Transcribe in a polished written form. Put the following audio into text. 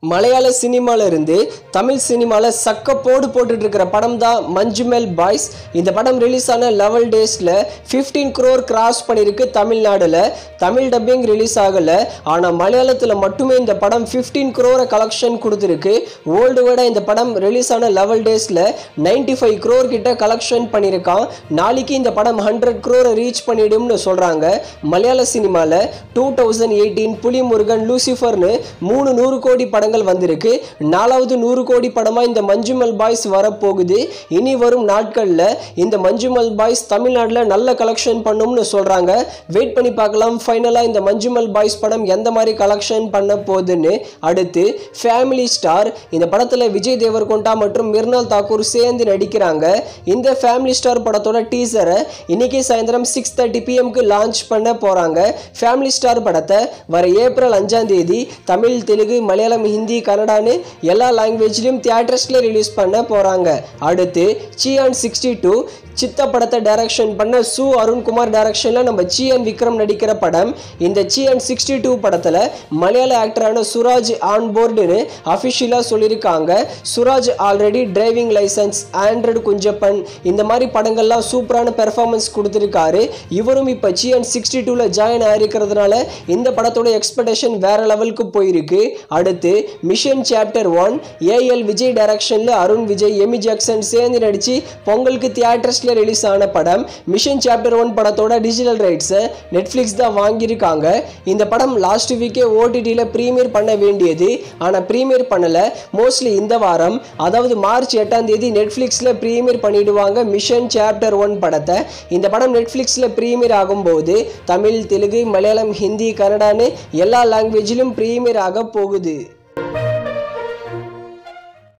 மலையாள சினிமால இருந்து தமிழ் சினிமால சக்கப்போடு போட்டுட்டு இருக்கிற படம் தான் மஞ்சுமெல் பாய்ஸ். இந்த படம் ரிலீஸ் ஆன 11 டேஸ்ல 15 crore கிராஸ் பண்ணிருக்கு. தமிழ்நாடுல தமிழ் டப்பிங் ரிலீஸ் ஆகல, ஆனா மலையாளத்துல மட்டுமே இந்த படம் 15 crore கலெக்ஷன் கொடுத்துருக்கு. வேர்ல்டு வைடா இந்த படம் ரிலீஸ் ஆன 11 டேஸ்ல 95 crore கிட்ட கலெக்ஷன் பண்ணியிருக்கான். நாளைக்கு இந்த படம் 100 crore ரீச் பண்ணிடும்னு சொல்றாங்க. மலையாள சினிமால 2018 புலிமுருகன், லூசிஃபர்னு 300 கோடி படங்கள் வந்திருக்கு. 4வது 100 கோடி படமா இந்த மஞ்சுமெல் பாய்ஸ் வரப்போகுது. இனி வரும் நாட்கள்ல இந்த மஞ்சுமெல் பாய்ஸ் தமிழ்நாடுல நல்ல கலெக்ஷன் பண்ணும்னு சொல்றாங்க. வெயிட் பண்ணி பார்க்கலாம் ஃபைனலா இந்த மஞ்சுமெல் பாய்ஸ் படம் எந்த மாதிரி கலெக்ஷன் பண்ண போகுதுன்னு. அடுத்து ஃபேமிலி ஸ்டார். இந்த படத்துல விஜய் தேவர்கொண்டா மற்றும் மிர்னால் தாக்கூர் சேர்ந்து நடிக்கிறாங்க. இந்த ஃபேமிலி ஸ்டார் படத்தோட டீசரை இன்னைக்கு சாயந்தரம் 6:30 PM லான்ச் பண்ண போறாங்க. ஃபேமிலி ஸ்டார் படத்தை வர ஏப்ரல் 5ஆம் தேதி தமிழ், தெலுங்கு, மலையாளம், ஹிந்தி, கன்னடான்னு எல்லா லாங்குவேஜ்லயும் தியேட்டர்ஸ்ல ரிலீஸ் பண்ண போறாங்க. அடுத்து சியான் 62 சித்த படத்தை டைரக்ஷன் பண்ண சு அருண்குமார் டைரக்ஷன்ல நம்ம சிஎன் விக்ரம் நடிக்கிற படம். இந்த சிஎன் 62 படத்துல மலையாள ஆக்டரான சுராஜ் ஆன் போர்டுன்னு அஃபிஷியலா சொல்லியிருக்காங்க. Suraj already driving license, Android Kunjappan இந்த மாதிரி படங்கள்லாம் சூப்பரான பெர்ஃபார்மன்ஸ் கொடுத்துருக்காரு. இவரும் இப்போ சிஎன் 62ல ஜாயின் ஆயிருக்கிறதுனால இந்த படத்தோட எக்ஸ்பெக்டேஷன் வேற லெவலுக்கு போயிருக்கு. அடுத்து மிஷன் சாப்டர் 1 ஏஎல் விஜய் டைரக்ஷன்ல அருண் விஜய், எமி ஜாக்சன் சேர்ந்து நடிச்சு பொங்கலுக்கு தியேட்டர்ஸ் ரிலீஸ் ஆன படம். மிஷன் சாப்டர் 1 படத்தோட டிஜிட்டல் ரைட்ஸ் நெட்ஃபிளிக்ஸ் தான் வாங்கியிருக்காங்க. இந்த படம் லாஸ்ட் வீக்கே ஓடிடியில் பிரீமியர் பண்ண வேண்டியது, ஆனால் பிரீமியர் பண்ணல. மோஸ்ட்லி இந்த வாரம், அதாவது மார்ச் 8ஆம் தேதி நெட்ஃபிளிக்ஸில் பிரீமியர் பண்ணிடுவாங்க மிஷன் சாப்டர் 1 படத்தை. இந்த படம் நெட்ஃபிளிக்ஸில் பிரீமியர் ஆகும்போது தமிழ், தெலுங்கு, மலையாளம், ஹிந்தி, கன்னடான்னு எல்லா லாங்குவேஜிலும் பிரீமியர் ஆக போகுது.